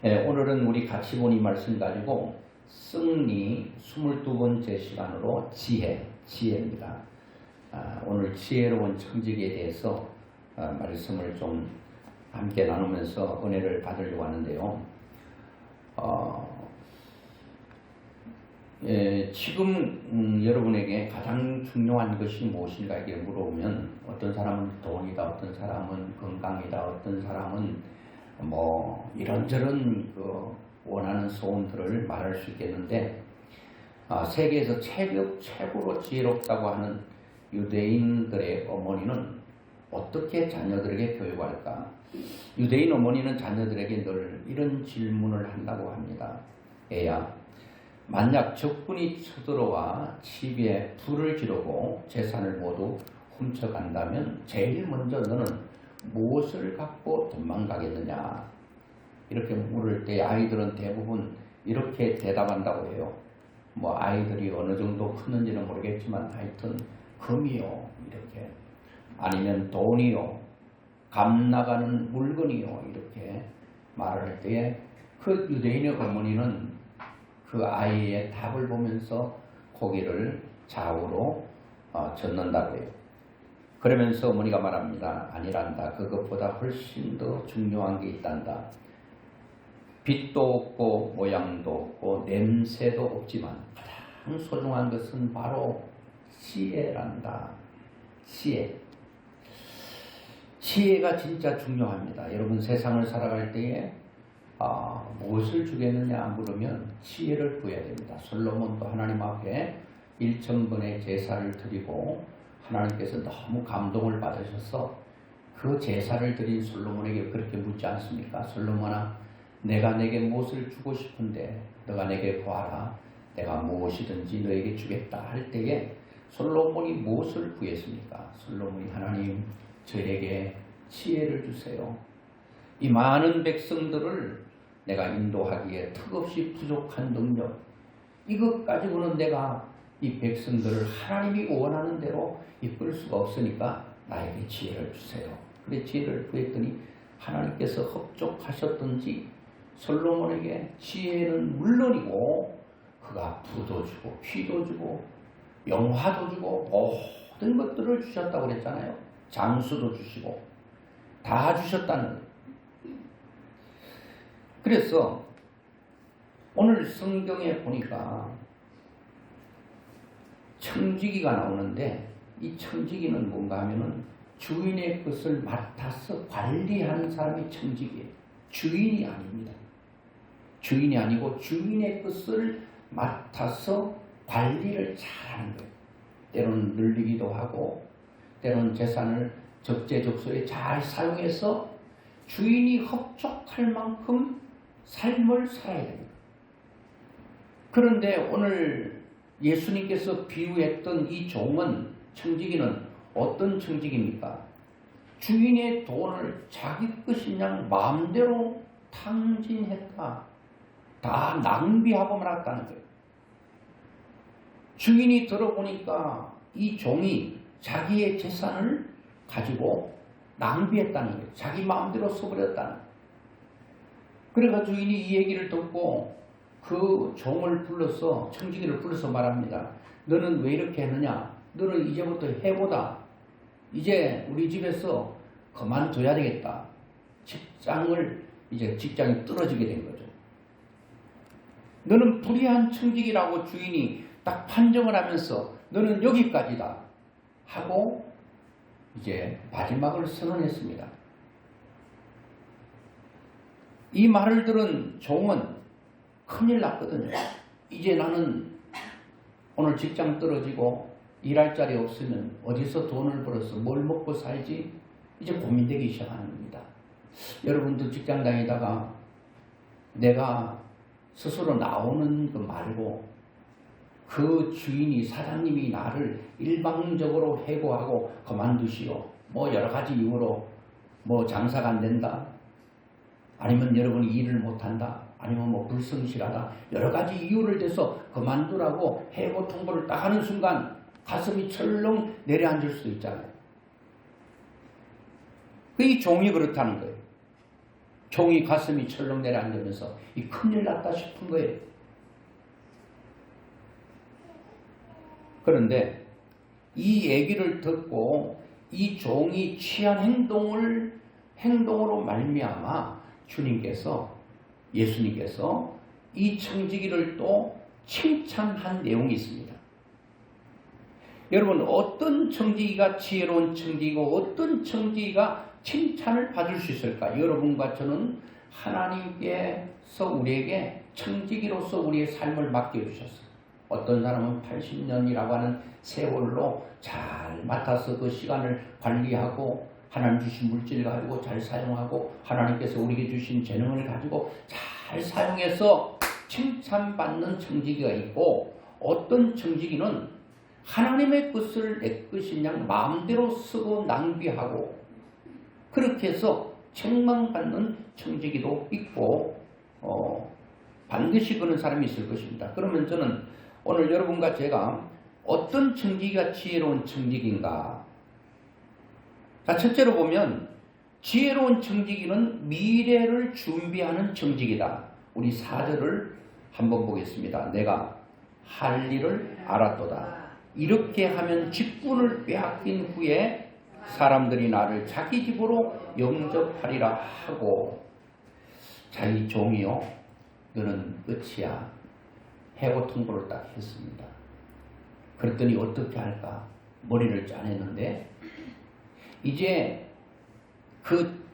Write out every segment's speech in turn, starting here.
네, 오늘은 우리 같이 본 이 말씀 가지고 승리 22번째 시간으로 지혜입니다. 오늘 지혜로운 청지기에 대해서 말씀을 좀 함께 나누면서 은혜를 받으려고 하는데요. 지금 여러분에게 가장 중요한 것이 무엇인가 이렇게 물어보면 어떤 사람은 돈이다, 어떤 사람은 건강이다, 어떤 사람은 이런저런 원하는 소원들을 말할 수 있겠는데, 세계에서 최고로 지혜롭다고 하는 유대인들의 어머니는 어떻게 자녀들에게 교육할까? 유대인 어머니는 자녀들에게 늘 이런 질문을 한다고 합니다. 애야, 만약 적군이 쳐들어와 집에 불을 지르고 재산을 모두 훔쳐간다면 제일 먼저 너는 무엇을 갖고 도망가겠느냐? 이렇게 물을 때 아이들은 대부분 이렇게 대답한다고 해요. 아이들이 어느 정도 컸는지는 모르겠지만 하여튼 금이요, 이렇게. 아니면 돈이요, 감 나가는 물건이요, 이렇게 말을 할 때에 그 유대인의 어머니는 그 아이의 답을 보면서 고개를 좌우로 젓는다고 해요. 그러면서 어머니가 말합니다. 아니란다. 그것보다 훨씬 더 중요한 게 있단다. 빛도 없고 모양도 없고 냄새도 없지만 가장 소중한 것은 바로 지혜란다. 지혜가 진짜 중요합니다. 여러분, 세상을 살아갈 때에 무엇을 주겠느냐 물으면 지혜를 구해야 됩니다. 솔로몬도 하나님 앞에 1,000번의 제사를 드리고 하나님께서 너무 감동을 받으셔서 그 제사를 드린 솔로몬에게 그렇게 묻지 않습니까? 솔로몬아, 내가 내게 무엇을 주고 싶은데 너가 내게 구하라. 내가 무엇이든지 너에게 주겠다 할 때에 솔로몬이 무엇을 구했습니까? 솔로몬이 하나님, 저에게 지혜를 주세요. 이 많은 백성들을 내가 인도하기에 턱없이 부족한 능력, 이것 가지고는 내가 이 백성들을 하나님이 원하는 대로 이끌 수가 없으니까 나에게 지혜를 주세요. 그래 지혜를 구했더니 하나님께서 흡족하셨던지 솔로몬에게 지혜는 물론이고 그가 부도 주고 귀도 주고 영화도 주고 모든 것들을 주셨다고 그랬잖아요. 장수도 주시고 다 주셨다는 거예요. 그래서 오늘 성경에 보니까 청지기가 나오는데 이 청지기는 뭔가 하면은 주인의 것을 맡아서 관리하는 사람이 청지기예요. 주인이 아닙니다. 주인이 아니고 주인의 것을 맡아서 관리를 잘하는 거예요. 때로는 늘리기도 하고 때로는 재산을 적재적소에 잘 사용해서 주인이 흡족할 만큼 삶을 살아야 됩니다. 그런데 오늘 예수님께서 비유했던 이 종은, 청지기는 어떤 청지기입니까? 주인의 돈을 자기 것인 양 마음대로 탕진했다. 다 낭비하고 말았다는 거예요. 주인이 들어보니까 이 종이 자기의 재산을 가지고 낭비했다는 거예요. 자기 마음대로 써버렸다는 거예요. 그래서 주인이 이 얘기를 듣고 그 종을 불러서, 청지기를 불러서 말합니다. 너는 왜 이렇게 했느냐? 너는 이제부터 해보다. 이제 우리 집에서 그만둬야 되겠다. 직장이 떨어지게 된 거죠. 너는 불의한 청지기라고 주인이 딱 판정을 하면서 너는 여기까지다 하고 이제 마지막을 선언했습니다. 이 말을 들은 종은 큰일 났거든요. 이제 나는 오늘 직장 떨어지고 일할 자리 없으면 어디서 돈을 벌어서 뭘 먹고 살지? 이제 고민되기 시작하는 겁니다. 여러분도 직장 다니다가 내가 스스로 나오는 거 말고 그 주인이, 사장님이 나를 일방적으로 해고하고 그만두시오. 여러 가지 이유로 장사가 안 된다. 아니면 여러분이 일을 못한다. 아니면 불성실하다. 여러 가지 이유를 대서 그만두라고 해고 통보를 딱 하는 순간 가슴이 철렁 내려앉을 수도 있잖아요. 이 종이 그렇다는 거예요. 종이 가슴이 철렁 내려앉으면서 이 큰일 났다 싶은 거예요. 그런데 이 얘기를 듣고 이 종이 취한 행동으로 말미암아 예수님께서 이 청지기를 또 칭찬한 내용이 있습니다. 여러분, 어떤 청지기가 지혜로운 청지기고 어떤 청지기가 칭찬을 받을 수 있을까? 여러분과 저는 하나님께서 우리에게 청지기로서 우리의 삶을 맡겨주셨어요. 어떤 사람은 80년이라고 하는 세월로 잘 맡아서 그 시간을 관리하고 하나님 주신 물질을 가지고 잘 사용하고 하나님께서 우리에게 주신 재능을 가지고 잘 사용해서 칭찬받는 청지기가 있고, 어떤 청지기는 하나님의 것을 내 것인 양 마음대로 쓰고 낭비하고 그렇게 해서 책망받는 청지기도 있고 반드시 그런 사람이 있을 것입니다. 그러면 저는 오늘 여러분과 제가 어떤 청지기가 지혜로운 청지기인가? 자, 첫째로 보면 지혜로운 청지기는 미래를 준비하는 청지기다. 우리 4절을 한번 보겠습니다. 내가 할 일을 알았도다. 이렇게 하면 직분을 빼앗긴 후에 사람들이 나를 자기 집으로 영접하리라 하고, 자기 종이요, 너는 끝이야. 해고 통보를 딱 했습니다. 그랬더니 어떻게 할까? 머리를 짜냈는데 이제 그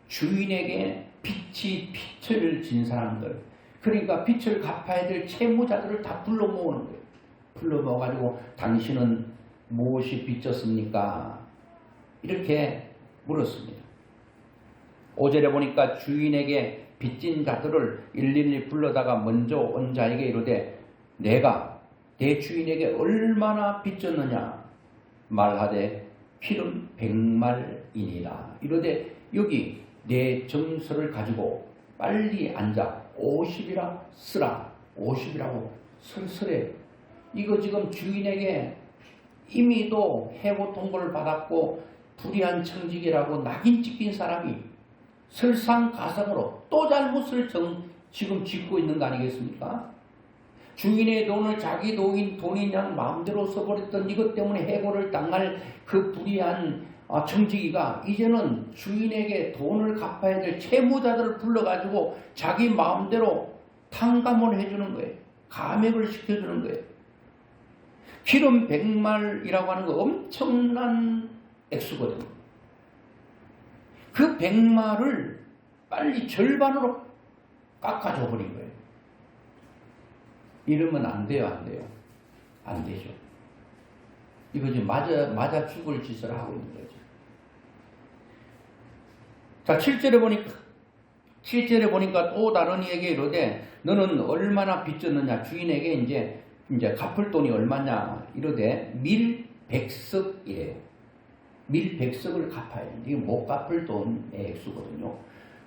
주인에게 빚을 진 사람들, 그러니까 빚을 갚아야 될 채무자들을 다 불러 모으는 거예요. 불러 모아가지고 당신은 무엇이 빚졌습니까? 이렇게 물었습니다. 5절에 보니까 주인에게 빚진 자들을 일일이 불러다가 먼저 온 자에게 이르되 내가 내 주인에게 얼마나 빚졌느냐 말하되 필은 100말이니라. 이르되 여기 내 정서를 가지고 빨리 앉아 50이라 쓰라. 50이라고 설설해. 이거 지금 주인에게 이미도 해고 통보를 받았고 불의한 청지기라고 낙인 찍힌 사람이 설상가상으로 또 잘못을 지금 짓고 있는 거 아니겠습니까? 주인의 돈을 자기 돈인 양 마음대로 써버렸던 이것 때문에 해고를 당할 그 불의한 청지기가 이제는 주인에게 돈을 갚아야 될 채무자들을 불러가지고 자기 마음대로 탕감을 해주는 거예요. 감액을 시켜주는 거예요. 기름 100말이라고 하는 거 엄청난 액수거든요. 그 100말을 빨리 절반으로 깎아줘 버린 거예요. 이러면 안 돼요, 안 돼요? 안 되죠. 이거 지금 맞아 죽을 짓을 하고 있는 거죠. 자, 7절에 보니까 또 다른 이에게 이르되 너는 얼마나 빚졌느냐? 주인에게 이제 갚을 돈이 얼마냐? 이르되 1,100석이에요. 1,100석을 갚아야 돼요. 이게 못 갚을 돈의 액수거든요.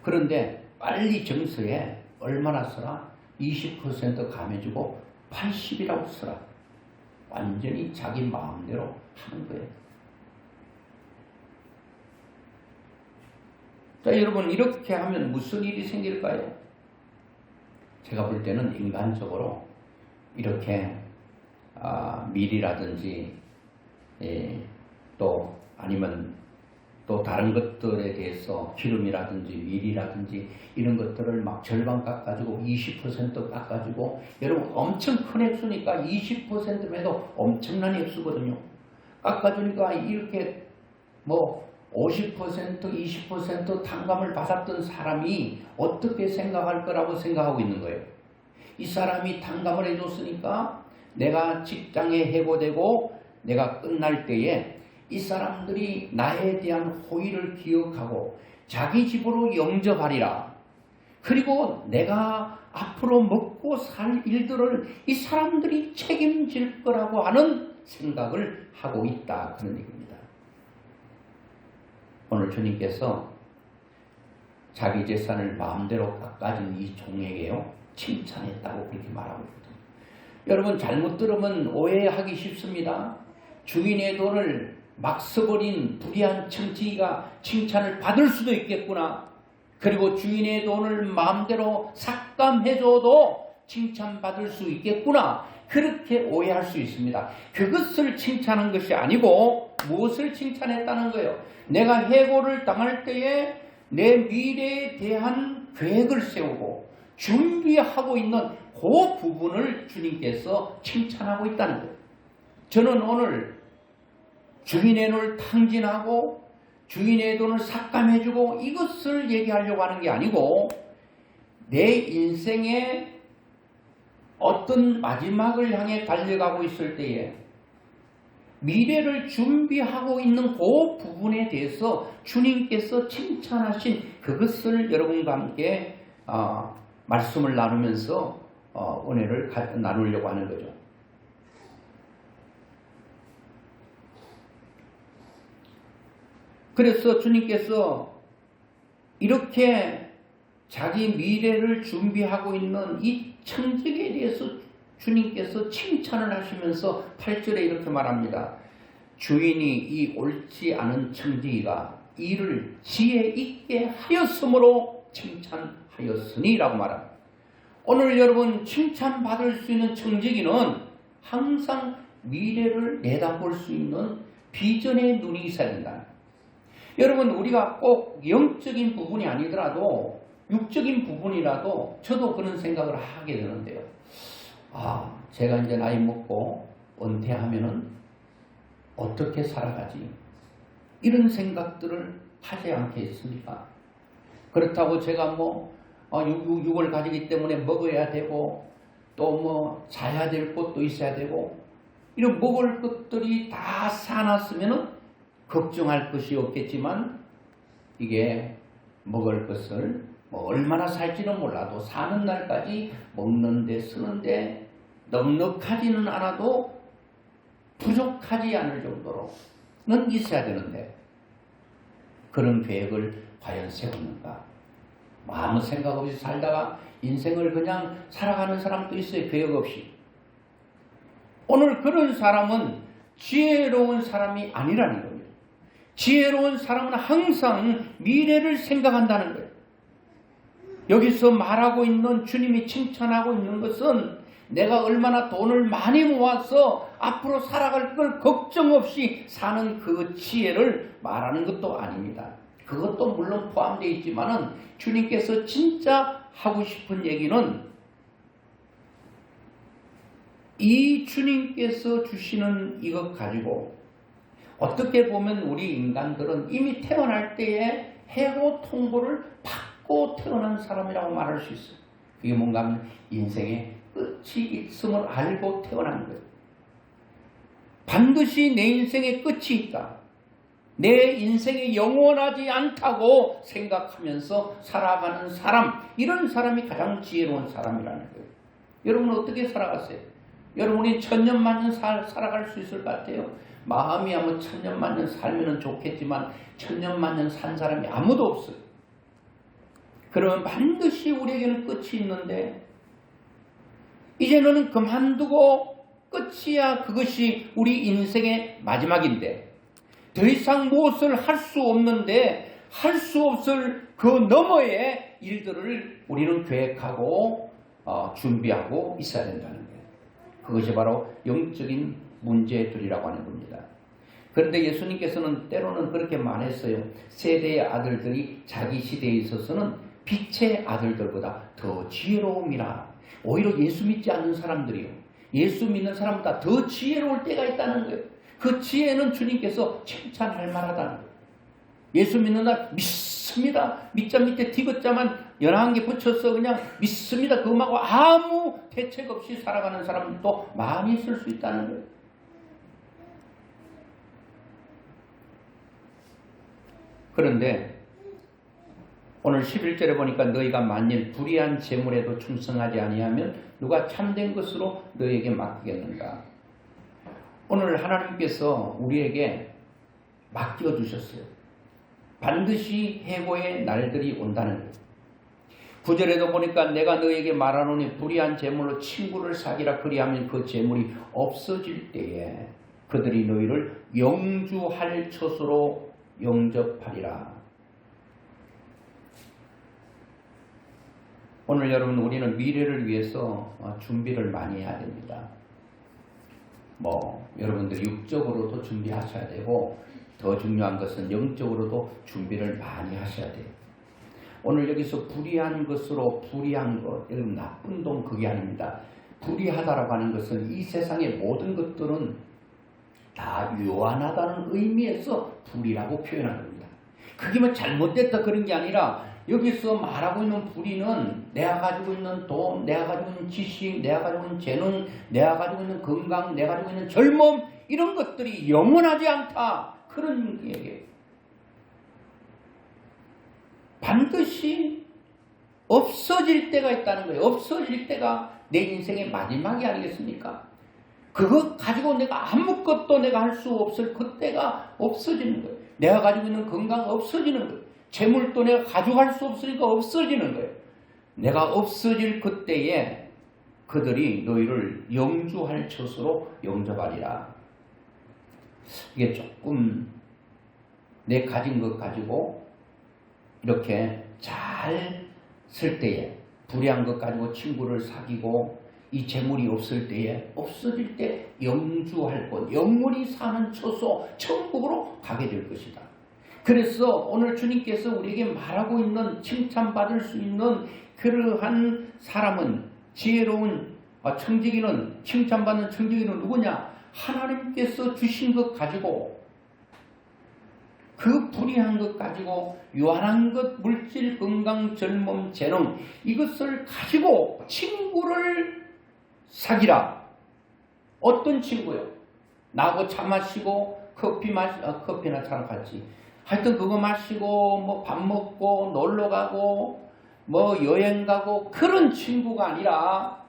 그런데 빨리 정서에 얼마나 써라? 20% 감해주고 80이라고 써라. 완전히 자기 마음대로 하는 거예요. 자, 여러분, 이렇게 하면 무슨 일이 생길까요? 제가 볼 때는 인간적으로 이렇게 밀이라든지 또 아니면 또 다른 것들에 대해서 기름이라든지 밀이라든지 이런 것들을 막 절반 깎아주고 20% 깎아주고, 여러분 엄청 큰 액수니까 20%면 해도 엄청난 액수거든요. 깎아주니까 이렇게 뭐 50% 20% 탕감을 받았던 사람이 어떻게 생각할 거라고 생각하고 있는 거예요. 이 사람이 탕감을 해줬으니까 내가 직장에 해고되고 내가 끝날 때에 이 사람들이 나에 대한 호의를 기억하고 자기 집으로 영접하리라. 그리고 내가 앞으로 먹고 살 일들을 이 사람들이 책임질 거라고 하는 생각을 하고 있다. 그런 얘기입니다. 오늘 주님께서 자기 재산을 마음대로 깎아준 이 종에게요, 칭찬했다고 그렇게 말하고 있거든요. 여러분, 잘못 들으면 오해하기 쉽습니다. 주인의 돈을 막 써버린 불의한 청지기가 칭찬을 받을 수도 있겠구나. 그리고 주인의 돈을 마음대로 삭감해줘도 칭찬받을 수 있겠구나. 그렇게 오해할 수 있습니다. 그것을 칭찬한 것이 아니고 무엇을 칭찬했다는 거예요? 내가 해고를 당할 때에 내 미래에 대한 계획을 세우고 준비하고 있는 그 부분을 주님께서 칭찬하고 있다는 거예요. 저는 오늘 주인의 돈을 탕진하고 주인의 돈을 삭감해주고 이것을 얘기하려고 하는 게 아니고 내 인생에 어떤 마지막을 향해 달려가고 있을 때에 미래를 준비하고 있는 그 부분에 대해서 주님께서 칭찬하신 그것을 여러분과 함께 말씀을 나누면서 은혜를 나누려고 하는 거죠. 그래서 주님께서 이렇게 자기 미래를 준비하고 있는 이 청직에 대해서 주님께서 칭찬을 하시면서 8절에 이렇게 말합니다. 주인이 이 옳지 않은 청지기가 이를 지혜 있게 하였으므로 칭찬하였으니 라고 말합니다. 오늘 여러분 칭찬받을 수 있는 청지기는 항상 미래를 내다볼 수 있는 비전의 눈이 있어야 된다. 여러분 우리가 꼭 영적인 부분이 아니더라도 육적인 부분이라도 저도 그런 생각을 하게 되는데요. 제가 이제 나이 먹고 은퇴하면은 어떻게 살아가지? 이런 생각들을 하지 않겠습니까? 그렇다고 제가 육을 가지기 때문에 먹어야 되고 또 자야 될 곳도 있어야 되고 이런 먹을 것들이 다 사놨으면은 걱정할 것이 없겠지만 이게 먹을 것을 얼마나 살지는 몰라도 사는 날까지 먹는데 쓰는데 넉넉하지는 않아도 부족하지 않을 정도로는 있어야 되는데 그런 계획을 과연 세우는가? 아무 생각 없이 살다가 인생을 그냥 살아가는 사람도 있어요. 계획 없이. 오늘 그런 사람은 지혜로운 사람이 아니라는 겁니다. 지혜로운 사람은 항상 미래를 생각한다는 거예요. 여기서 말하고 있는 주님이 칭찬하고 있는 것은 내가 얼마나 돈을 많이 모아서 앞으로 살아갈 걸 걱정 없이 사는 그 지혜를 말하는 것도 아닙니다. 그것도 물론 포함되어 있지만은 주님께서 진짜 하고 싶은 얘기는 이 주님께서 주시는 이것 가지고 어떻게 보면 우리 인간들은 이미 태어날 때에 해고 통보를 받고 태어난 사람이라고 말할 수 있어요. 그게 뭔가 하면 인생의 끝이 있음을 알고 태어난 거예요. 반드시 내 인생의 끝이 있다. 내 인생이 영원하지 않다고 생각하면서 살아가는 사람, 이런 사람이 가장 지혜로운 사람이라는 거예요. 여러분은 어떻게 살아가세요? 여러분이 천년만년 살아갈 수 있을 것 같아요? 마음이 천년만년 살면 좋겠지만 천년만년 산 사람이 아무도 없어요. 그러면 반드시 우리에게는 끝이 있는데 이제 너는 그만두고 끝이야. 그것이 우리 인생의 마지막인데 더 이상 무엇을 할 수 없는데 할 수 없을 그 너머의 일들을 우리는 계획하고 준비하고 있어야 된다는 거예요. 그것이 바로 영적인 문제들이라고 하는 겁니다. 그런데 예수님께서는 때로는 그렇게 말했어요. 세대의 아들들이 자기 시대에 있어서는 빛의 아들들보다 더 지혜로움이라. 오히려 예수 믿지 않는 사람들이요. 예수 믿는 사람보다 더 지혜로울 때가 있다는 거예요. 그 지혜는 주님께서 칭찬할 만하다는 거예요. 예수 믿는 날 믿습니다. 밑자 밑에 디귿자만 11개 붙여서 그냥 믿습니다. 그것하고 아무 대책 없이 살아가는 사람도 많이 있을 수 있다는 거예요. 그런데 오늘 11절에 보니까 너희가 만일 불의한 재물에도 충성하지 아니하면 누가 참된 것으로 너희에게 맡기겠는가. 오늘 하나님께서 우리에게 맡겨주셨어요. 반드시 해고의 날들이 온다는 거예요. 9절에도 보니까 내가 너희에게 말하노니 불의한 재물로 친구를 사귀라. 그리하면 그 재물이 없어질 때에 그들이 너희를 영주할 처소로 영접하리라. 오늘 여러분 우리는 미래를 위해서 준비를 많이 해야 됩니다. 여러분들이 육적으로도 준비하셔야 되고 더 중요한 것은 영적으로도 준비를 많이 하셔야 돼요. 오늘 여기서 불의한 것으로 불의한 것, 여러분 나쁜 돈 그게 아닙니다. 불의하다라고 하는 것은 이 세상의 모든 것들은 다 유한하다는 의미에서 불의라고 표현한 겁니다. 그게 뭐 잘못됐다 그런 게 아니라 여기서 말하고 있는 불의는 내가 가지고 있는 돈, 내가 가지고 있는 지식, 내가 가지고 있는 재능, 내가 가지고 있는 건강, 내가 가지고 있는 젊음 이런 것들이 영원하지 않다. 그런 얘기예요. 반드시 없어질 때가 있다는 거예요. 없어질 때가 내 인생의 마지막이 아니겠습니까? 그거 가지고 내가 아무것도 내가 할 수 없을 그때가 없어지는 거예요. 내가 가지고 있는 건강 없어지는 거예요. 재물도 내가 가져갈 수 없으니까 없어지는 거예요. 내가 없어질 그때에 그들이 너희를 영주할 처소로 영접하리라. 이게 조금 내 가진 것 가지고 이렇게 잘 쓸 때에 불의한 것 가지고 친구를 사귀고 이 재물이 없을 때에 없어질 때 영주할 곳, 영원히 사는 처소 천국으로 가게 될 것이다. 그래서 오늘 주님께서 우리에게 말하고 있는 칭찬받을 수 있는 그러한 사람은 지혜로운 청지기는 칭찬받는 청지기는 누구냐? 하나님께서 주신 것 가지고 그 불의한 것 가지고 유한한 것, 물질, 건강, 젊음, 재능 이것을 가지고 친구를 사귀라. 어떤 친구요? 나하고 차 마시고 커피나 차랑 같이 하여튼 그거 마시고 밥 먹고 놀러 가고 여행 가고 그런 친구가 아니라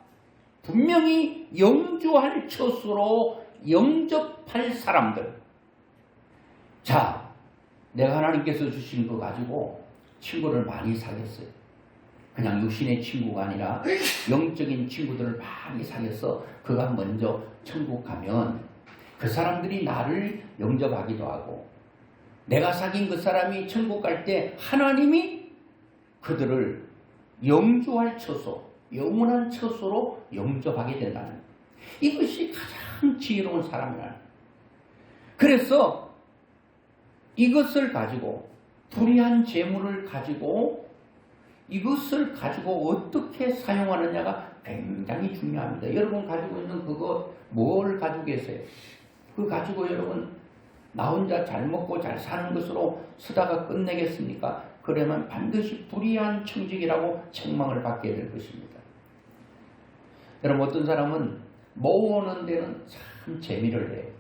분명히 영주할 처소로 영접할 사람들. 자, 내가 하나님께서 주신 거 가지고 친구를 많이 사귀었어요. 그냥 육신의 친구가 아니라 영적인 친구들을 많이 사귀어서 그가 먼저 천국 가면 그 사람들이 나를 영접하기도 하고 내가 사귄 그 사람이 천국 갈 때 하나님이 그들을 영주할 처소, 영원한 처소로 영접하게 된다는 이것이 가장 지혜로운 사람이라. 그래서 이것을 가지고 불의한 재물을 가지고 이것을 가지고 어떻게 사용하느냐가 굉장히 중요합니다. 여러분 가지고 있는 그거 뭘 가지고 계세요? 그거 가지고 여러분 나 혼자 잘 먹고 잘 사는 것으로 쓰다가 끝내겠습니까? 그러면 반드시 불의한 청직이라고 책망을 받게 될 것입니다. 여러분 어떤 사람은 모으는 데는 참 재미를 해요.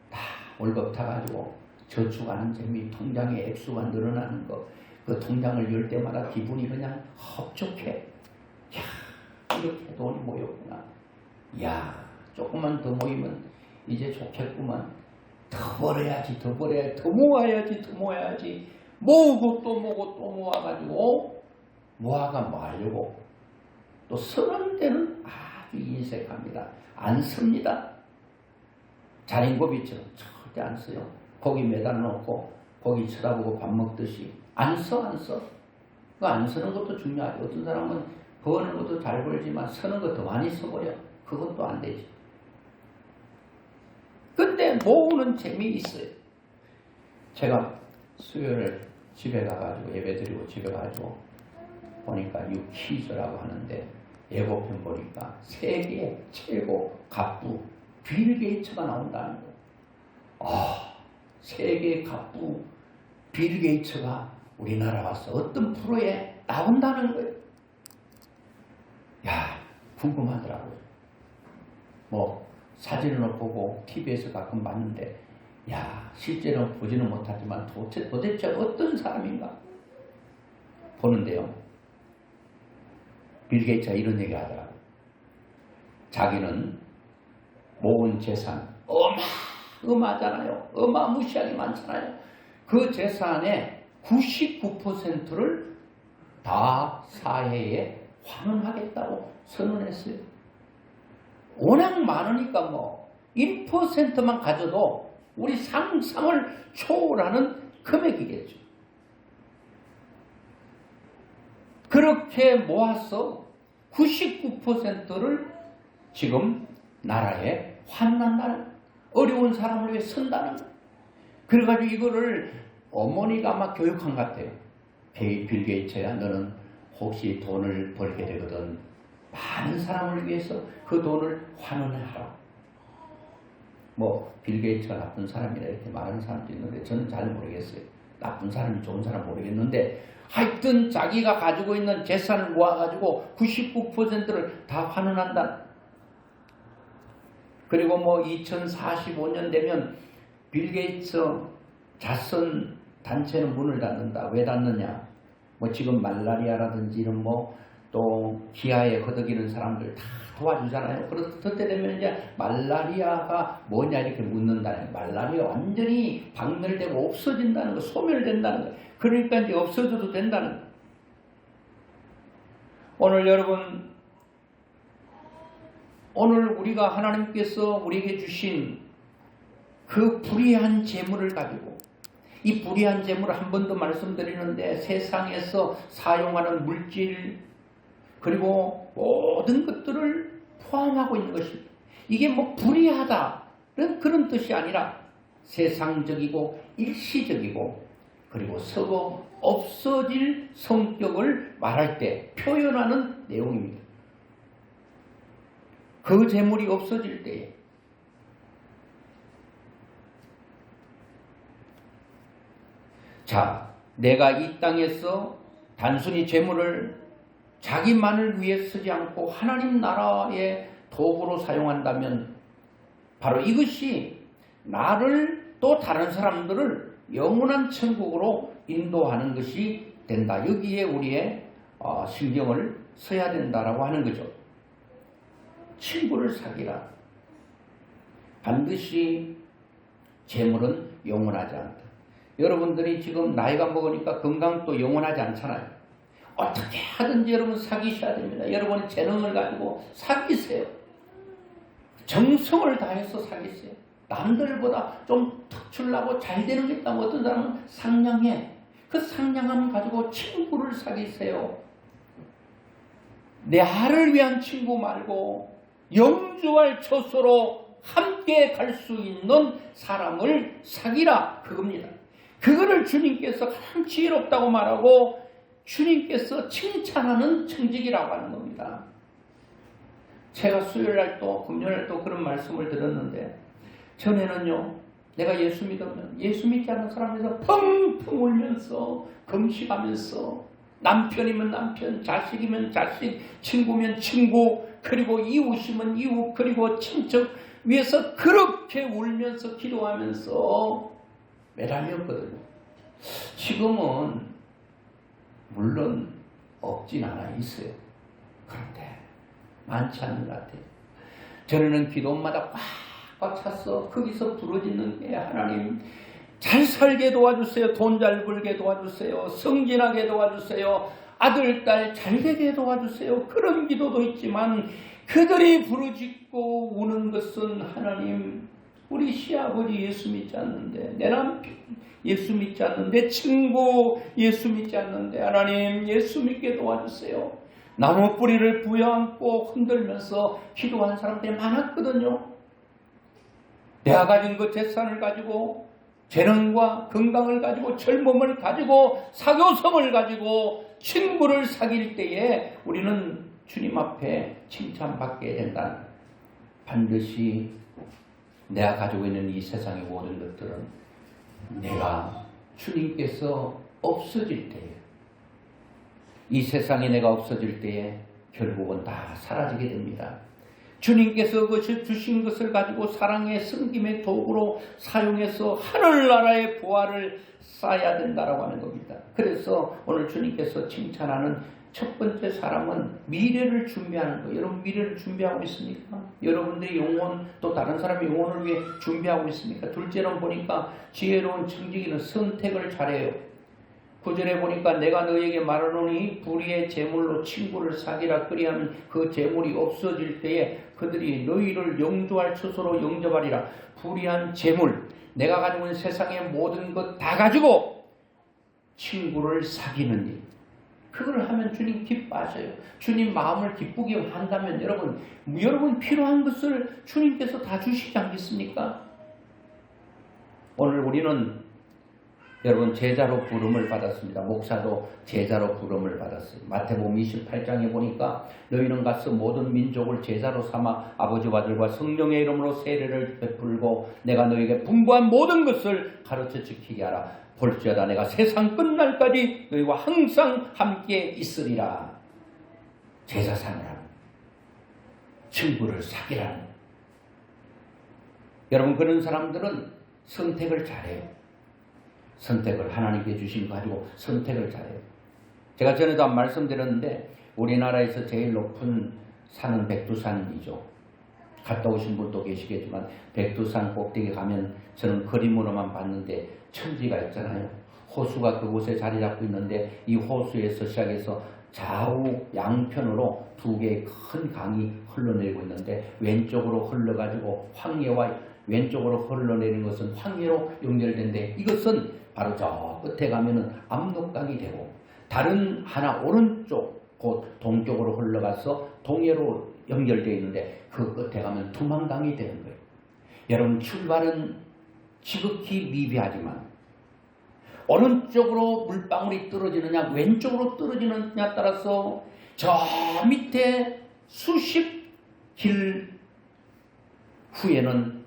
다 월급 타가지고 저축하는 재미, 통장의 액수가 늘어나는 거, 그 통장을 열 때마다 기분이 그냥 흡족해. 야, 이렇게 돈이 모였구나. 야, 조금만 더 모이면 이제 좋겠구만. 더 벌어야지, 더 벌어야지, 더 모아야지, 더 모아야지. 모으고 또 모으고 또 모아가지고 모아가 뭐 하려고. 또 쓰는 데는 아주 인색합니다. 안 씁니다. 자린고비처럼 절대 안 써요. 고기 매달 놓고 고기 쳐다보고 밥 먹듯이 안 써. 그 안 쓰는 것도 중요하죠. 어떤 사람은 버는 것도 잘 벌지만 쓰는 거 더 많이 써버려. 그것도 안 되지. 근데 모으는 재미 있어요. 제가 수요일 집에 가가지고 예배드리고 집에 가가지고 보니까 유퀴즈라고 하는데 예고편 보니까 세계 최고 갑부 빌 게이츠가 나온다는 거예요. 세계 갑부 빌 게이츠가 우리나라 와서 어떤 프로에 나온다는 거예요. 야, 궁금하더라고요. 사진을 보고 TV에서 가끔 봤는데 야, 실제로 보지는 못하지만 도대체 어떤 사람인가 보는데요. 빌 게이츠가 이런 얘기 하더라고요. 자기는 모은 재산 어마어마하잖아요. 어마무시하게 많잖아요. 그 재산의 99%를 다 사회에 환원하겠다고 선언했어요. 워낙 많으니까 1%만 가져도 우리 상상을 초월하는 금액이겠죠. 그 그렇게 모아서 99%를 지금 나라에 환난다는, 어려운 사람을 위해 선다는 거예요. 그래가지고 이거를 어머니가 아마 교육한 것 같아요. 빌 게이츠야, 너는 혹시 돈을 벌게 되거든 많은 사람을 위해서 그 돈을 환원하라. 빌 게이츠가 나쁜 사람이라 이렇게 말하는 사람도 있는데 저는 잘 모르겠어요. 나쁜 사람이 좋은 사람 모르겠는데 하여튼 자기가 가지고 있는 재산을 모아가지고 99%를 다 환원한다. 그리고 2045년 되면 빌 게이츠 자선 단체는 문을 닫는다. 왜 닫느냐? 지금 말라리아라든지 이런 또 기아에 허덕이는 사람들 다 도와주잖아요. 그래서 그때 되면 이제 말라리아가 뭐냐 이렇게 묻는다는 거예요. 말라리아 완전히 박멸되고 없어진다는 거, 소멸된다는 거. 그러니까 이제 없어져도 된다는 거. 오늘 여러분, 오늘 우리가 하나님께서 우리에게 주신 그 불의한 재물을 가지고, 이 불의한 재물을 한 번 더 말씀드리는데 세상에서 사용하는 물질 그리고 모든 것들을 포함하고 있는 것입니다. 이게 불의하다는 그런 뜻이 아니라 세상적이고 일시적이고 그리고 서거 없어질 성격을 말할 때 표현하는 내용입니다. 그 재물이 없어질 때에 내가 이 땅에서 단순히 재물을 자기만을 위해 쓰지 않고 하나님 나라의 도구로 사용한다면 바로 이것이 나를 또 다른 사람들을 영원한 천국으로 인도하는 것이 된다. 여기에 우리의 신경을 써야 된다라고 하는 거죠. 친구를 사귀라. 반드시 재물은 영원하지 않다. 여러분들이 지금 나이가 먹으니까 건강도 영원하지 않잖아요. 어떻게 하든지 여러분 사귀셔야 됩니다. 여러분의 재능을 가지고 사귀세요. 정성을 다해서 사귀세요. 남들보다 좀 특출나고 잘 되는 게 있다면 어떤 사람은 상냥해. 그 상냥함을 가지고 친구를 사귀세요. 내 알을 위한 친구 말고 영주할 처소로 함께 갈 수 있는 사람을 사귀라. 그겁니다. 그거를 주님께서 가장 지혜롭다고 말하고 주님께서 칭찬하는 청직이라고 하는 겁니다. 제가 수요일날 또 금요일날 또 그런 말씀을 들었는데 전에는요, 내가 예수 믿으면 예수 믿지 않는 사람에서 펑펑 울면서 금식하면서 남편이면 남편, 자식이면 자식, 친구면 친구, 그리고 이웃이면 이웃, 그리고 친척 위해서 그렇게 울면서 기도하면서 매달렸거든요. 지금은 물론 없진 않아 있어요. 그런데 많지 않은 것 같아요. 전에는 기도마다 꽉꽉 찼어. 거기서 부르짖는 게 하나님 잘 살게 도와주세요. 돈 잘 벌게 도와주세요. 성진하게 도와주세요. 아들, 딸 잘 되게 도와주세요. 그런 기도도 있지만 그들이 부르짖고 우는 것은 하나님, 우리 시아버지 예수 믿지 않는데, 내 남편 예수 믿지 않는데, 친구 예수 믿지 않는데 하나님 예수 믿게 도와주세요. 나무 뿌리를 부여안고 흔들면서 기도한 사람들이 많았거든요. 내가 가진 그 재산을 가지고, 재능과 건강을 가지고, 젊음을 가지고, 사교성을 가지고 친구를 사귈 때에 우리는 주님 앞에 칭찬받게 된다. 반드시 내가 가지고 있는 이 세상의 모든 것들은 내가 주님께서 없어질 때에, 이 세상에 내가 없어질 때에 결국은 다 사라지게 됩니다. 주님께서 그 주신 것을 가지고 사랑의 섬김의 도구로 사용해서 하늘나라의 보화를 쌓아야 된다라고 하는 겁니다. 그래서 오늘 주님께서 칭찬하는 첫 번째 사람은 미래를 준비하는 거예요. 여러분 미래를 준비하고 있습니까? 여러분들의 영혼, 또 다른 사람의 영혼을 위해 준비하고 있습니까? 둘째로 보니까 지혜로운 청지기는 선택을 잘해요. 9절에 보니까 내가 너에게 말하노니 불의의 재물로 친구를 사귀라. 그리하면 그 재물이 없어질 때에 그들이 너희를 영주할 처소로 영접하리라. 불의한 재물, 내가 가지고 있는 세상의 모든 것 다 가지고 친구를 사귀는 일, 그걸 하면 주님 기뻐하셔요. 주님 마음을 기쁘게 한다면 여러분 필요한 것을 주님께서 다 주시지 않겠습니까? 오늘 우리는 여러분 제자로 부름을 받았습니다. 목사도 제자로 부름을 받았어요. 마태복음 28장에 보니까 너희는 가서 모든 민족을 제자로 삼아 아버지와 아들과 성령의 이름으로 세례를 베풀고 내가 너희에게 분부한 모든 것을 가르쳐 지키게 하라. 볼지어다 내가 세상 끝날까지 너희와 항상 함께 있으리라. 제자 삼으라. 친구를 사귀라. 여러분 그런 사람들은 선택을 잘해요. 선택을 하나님께 주신 거 가지고 선택을 잘해요. 제가 전에도 한 말씀드렸는데 우리나라에서 제일 높은 산은 백두산이죠. 갔다 오신 분도 계시겠지만 백두산 꼭대기 가면 저는 그림으로만 봤는데 천지가 있잖아요. 호수가 그곳에 자리 잡고 있는데 이 호수에서 시작해서 좌우 양편으로 두 개의 큰 강이 흘러내리고 있는데 왼쪽으로 흘러가지고 황해와 왼쪽으로 흘러내리는 것은 황해로 연결된데 이것은 바로 저 끝에 가면은 압록강이 되고 다른 하나 오른쪽 곧 동쪽으로 흘러가서 동해로 연결되어 있는데 그 끝에 가면 두만강이 되는 거예요. 여러분 출발은 지극히 미비하지만 오른쪽으로 물방울이 떨어지느냐 왼쪽으로 떨어지느냐 따라서 저 밑에 수십 길 후에는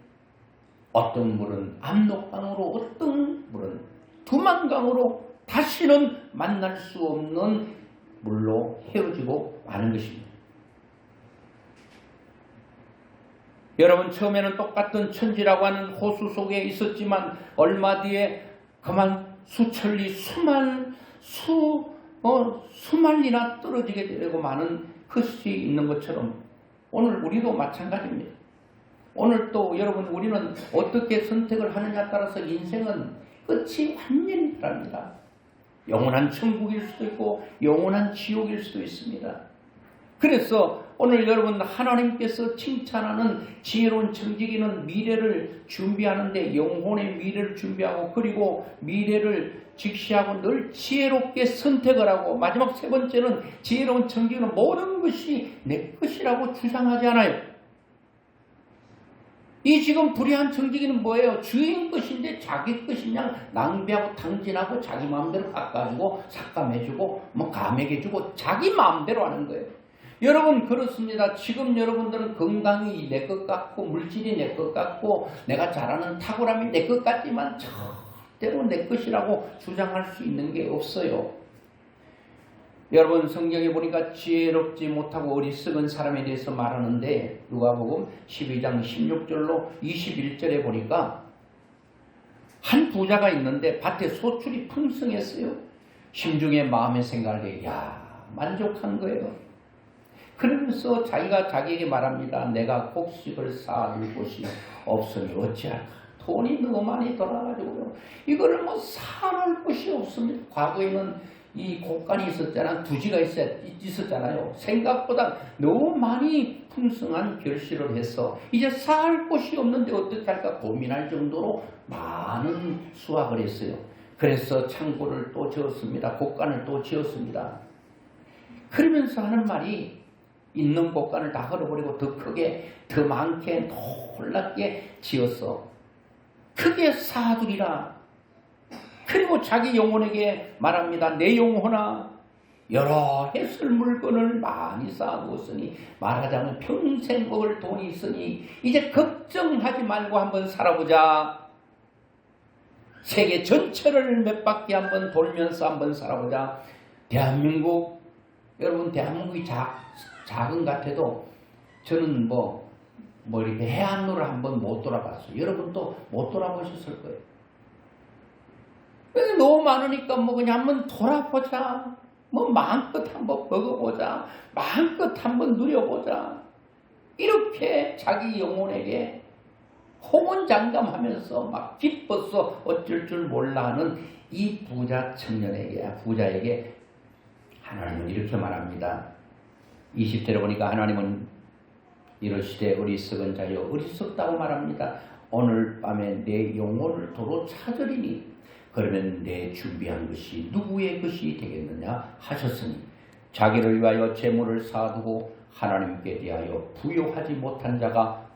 어떤 물은 압록강으로 어떤 물은 두만강으로 다시는 만날 수 없는 물로 헤어지고 마는 것입니다. 여러분 처음에는 똑같은 천지라고 하는 호수 속에 있었지만 얼마 뒤에 그만 수천리 수만리나 떨어지게 되고 마는 것이 있는 것처럼 오늘 우리도 마찬가지입니다. 오늘 또 여러분 우리는 어떻게 선택을 하느냐에 따라서 인생은 끝이 완전히 다릅니다. 영원한 천국일 수도 있고 영원한 지옥일 수도 있습니다. 그래서 오늘 여러분 하나님께서 칭찬하는 지혜로운 청지기는 미래를 준비하는데 영혼의 미래를 준비하고 그리고 미래를 직시하고 늘 지혜롭게 선택을 하고 마지막 세 번째는 지혜로운 청지기는 모든 것이 내 것이라고 주장하지 않아요. 이 지금 불의한 청지기는 뭐예요? 주인 것인데 자기 것이냐 낭비하고 탕진하고 자기 마음대로 깎아주고 삭감해주고 감액해주고 자기 마음대로 하는 거예요. 여러분 그렇습니다. 지금 여러분들은 건강이 내 것 같고 물질이 내 것 같고 내가 잘하는 탁월함이 내 것 같지만 절대로 내 것이라고 주장할 수 있는 게 없어요. 여러분 성경에 보니까 지혜롭지 못하고 어리석은 사람에 대해서 말하는데 누가복음 12장 16절로 21절에 보니까 한 부자가 있는데 밭에 소출이 풍성했어요. 심중에 마음의 생각을 해 만족한 거예요. 그러면서 자기가 자기에게 말합니다. 내가 곡식을 쌓을 곳이 없으니 어찌할까. 돈이 너무 많이 돌아가지고요. 이거를 쌓을 곳이 없습니다. 과거에는 이 곡간이 부지가 있었잖아요. 생각보다 너무 많이 풍성한 결실을 해서 이제 쌓을 곳이 없는데 어떻게 할까 고민할 정도로 많은 수확을 했어요. 그래서 창고를 또 지었습니다. 곡간을 또 지었습니다. 그러면서 하는 말이 있는 곡간을 다 헐어버리고 더 크게 더 많게 놀랍게 지어서 크게 쌓아두리라. 그리고 자기 영혼에게 말합니다. 내 영혼아 여러 해설 물건을 많이 쌓아두었으니 말하자면 평생 먹을 돈이 있으니 이제 걱정하지 말고 한번 살아보자. 세계 전체를 몇 바퀴 한번 돌면서 한번 살아보자. 대한민국 여러분 대한민국이 작은 것 같아도 저는 이렇게 해안로를 한번 못 돌아봤어요. 여러분도 못 돌아보셨을 거예요. 너무 많으니까 그냥 한번 돌아보자. 마음껏 한번 먹어보자. 마음껏 한번 누려보자. 이렇게 자기 영혼에게 호언장담하면서 막 기뻐서 어쩔 줄 몰라 하는 이 부자에게 하나님은 이렇게 말합니다. 20절에 보니까 하나님은 이러시되 어리석은 자여 어리석다고 말합니다. 오늘 밤에 내 영혼을 도로 찾으리니 그러면 내 준비한 것이 누구의 것이 되겠느냐 하셨으니 자기를 위하여 재물을 쌓아두고 하나님께 대하여 부요하지 못한 자가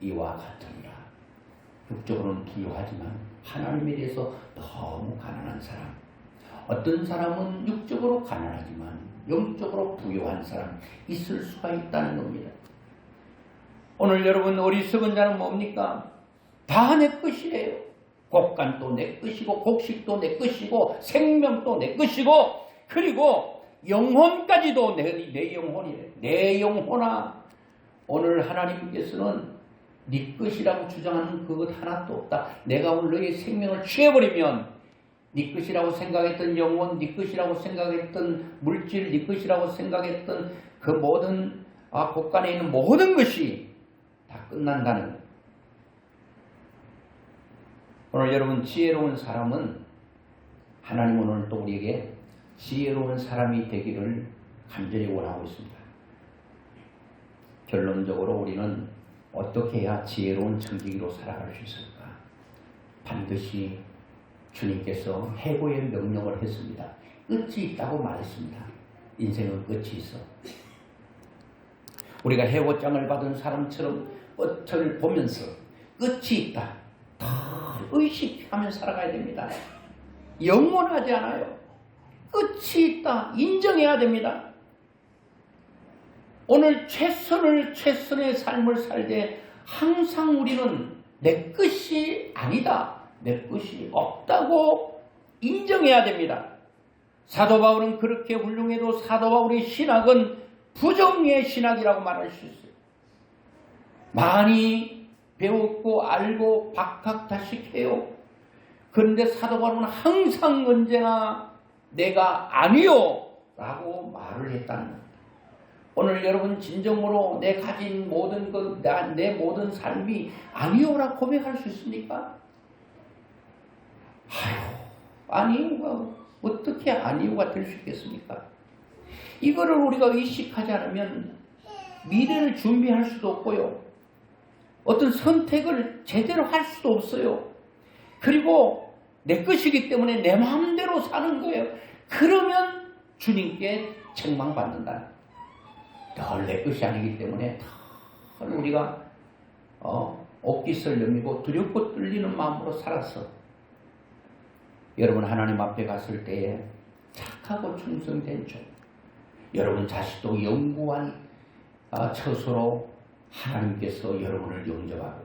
이와 같으니라. 육적으로는 부요하지만 하나님에 대해서 너무 가난한 사람, 어떤 사람은 육적으로 가난하지만 영적으로 부요한 사람 있을 수가 있다는 겁니다. 오늘 여러분 어리석은 자는 뭡니까? 다 내 것이래요. 곡간도 내 것이고 곡식도 내 것이고 생명도 내 것이고 그리고 영혼까지도 내 영혼이래. 내 영혼아, 오늘 하나님께서는 네 것이라고 주장하는 그것 하나도 없다. 내가 오늘 너의 생명을 취해버리면 네 것이라고 생각했던 영혼, 네 것이라고 생각했던 물질, 네 것이라고 생각했던 그 모든 곳간에 있는 모든 것이 다 끝난다는 거예요. 오늘 여러분 지혜로운 사람은 하나님은 오늘 또 우리에게 지혜로운 사람이 되기를 간절히 원하고 있습니다. 결론적으로 우리는 어떻게 해야 지혜로운 청지기로 살아갈 수 있을까? 반드시 주님께서 해고의 명령을 했습니다. 끝이 있다고 말했습니다. 인생은 끝이 있어. 우리가 해고장을 받은 사람처럼 끝을 보면서 끝이 있다. 다 의식하며 살아가야 됩니다. 영원하지 않아요. 끝이 있다. 인정해야 됩니다. 오늘 최선의 삶을 살 때 항상 우리는 내 것이 아니다. 내 것이 없다고 인정해야 됩니다. 사도 바울은 그렇게 훌륭해도 사도 바울의 신학은 부정의 신학이라고 말할 수 있어요. 많이 배웠고 알고 박학다식해요. 그런데 사도 바울은 항상 언제나 내가 아니요 라고 말을 했다는 겁니다. 오늘 여러분 진정으로 내 가진 모든 것, 내 모든 삶이 아니요라 고백할 수 있습니까? 아니요가 어떻게 아니요가 될 수 있겠습니까? 이거를 우리가 의식하지 않으면 미래를 준비할 수도 없고요. 어떤 선택을 제대로 할 수도 없어요. 그리고 내 것이기 때문에 내 마음대로 사는 거예요. 그러면 주님께 책망받는다. 늘 내 것이 아니기 때문에 늘 우리가 옷깃을 여미고 두렵고 떨리는 마음으로 살았어. 여러분 하나님 앞에 갔을 때에 착하고 충성된 종, 여러분 자식도 영구한 처소로 하나님께서 여러분을 영접하고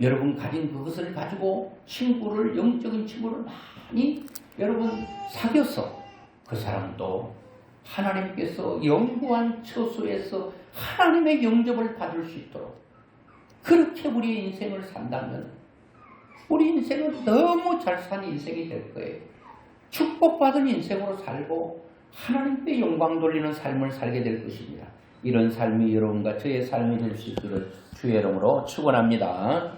여러분 가진 그것을 가지고 친구를, 영적인 친구를 많이 여러분 사귀어서 그 사람도 하나님께서 영구한 처소에서 하나님의 영접을 받을 수 있도록 그렇게 우리의 인생을 산다면 우리 인생은 너무 잘 산 인생이 될 거예요. 축복받은 인생으로 살고 하나님께 영광 돌리는 삶을 살게 될 것입니다. 이런 삶이 여러분과 저의 삶이 될 수 있기를 주의 이름으로 축원합니다.